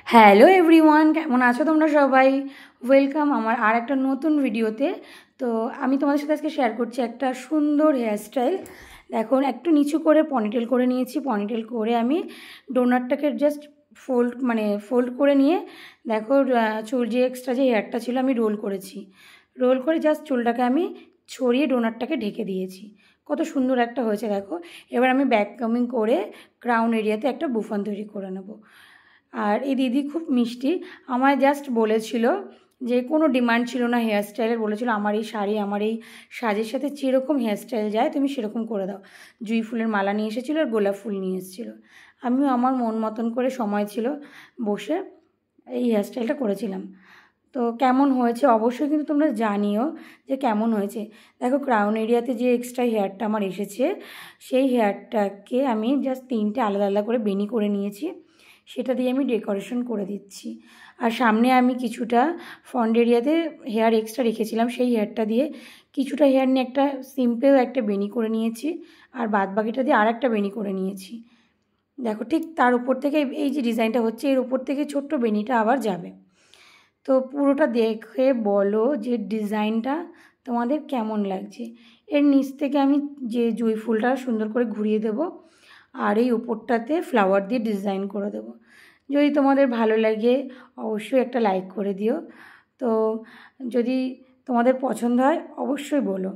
Hello everyone, কেমন আছো তোমরা সবাই? ওয়েলকাম আমার আর একটা নতুন ভিডিওতে। তো আমি তোমাদের সাথে আজকে শেয়ার করছি একটা সুন্দর হেয়ারস্টাইল। দেখো, একটু নিচু করে পনিটেল করে নিয়েছি। পনিটেল করে আমি ডোনারটাকে জাস্ট ফোল্ড করে নিয়ে দেখো, চুল যে এক্সট্রা যে হেয়ারটা ছিল আমি রোল করেছি। রোল করে জাস্ট চুলটাকে আমি ছড়িয়ে ডোনারটাকে ঢেকে দিয়েছি। কত সুন্দর একটা হয়েছে দেখো। এবার আমি ব্যাক কামিং করে ক্রাউন এরিয়াতে একটা বুফান তৈরি করে নেবো। আর এই দিদি খুব মিষ্টি, আমায় জাস্ট বলেছিল, যে কোনো ডিমান্ড ছিল না হেয়ারস্টাইলের, বলেছিল আমার এই শাড়ি আমার এই সাজের সাথে যেরকম হেয়ারস্টাইল যায় তুমি সেরকম করে দাও। জুঁই ফুলের মালা নিয়ে এসেছিলো আর গোলাপ ফুল নিয়ে এসেছিলো। আমিও আমার মন মতন করে সময় ছিল বসে এই হেয়ারস্টাইলটা করেছিলাম। তো কেমন হয়েছে অবশ্যই কিন্তু তোমরা জানিও যে কেমন হয়েছে। দেখো, ক্রাউন এরিয়াতে যে এক্সট্রা হেয়ারটা আমার এসেছে সেই হেয়ারটাকে আমি জাস্ট 3টে আলাদা আলাদা করে বেনি করে নিয়েছি, সেটা দিয়ে আমি ডেকোরেশন করে দিচ্ছি। আর সামনে আমি কিছুটা ফ্রন্ট এরিয়াতে হেয়ার এক্সট্রা রেখেছিলাম, সেই হেয়ারটা দিয়ে কিছুটা হেয়ার নিয়ে একটা সিম্পল একটা বেনি করে নিয়েছি, আর বাদ বাকিটা দিয়ে আর একটা বেনি করে নিয়েছি। দেখো, ঠিক তার উপর থেকে এই যে ডিজাইনটা হচ্ছে এর উপর থেকে ছোট্ট বেনিটা আবার যাবে। তো পুরোটা দেখে বলো যে ডিজাইনটা তোমাদের কেমন লাগছে। এর নিচ থেকে আমি যে জুঁই ফুলটা সুন্দর করে ঘুরিয়ে দেব, আর এই উপরটাতে ফ্লাওয়ার দিয়ে ডিজাইন করে দেব। যদি তোমাদের ভালো লাগে অবশ্যই একটা লাইক করে দিও। তো যদি তোমাদের পছন্দ হয় অবশ্যই বলো।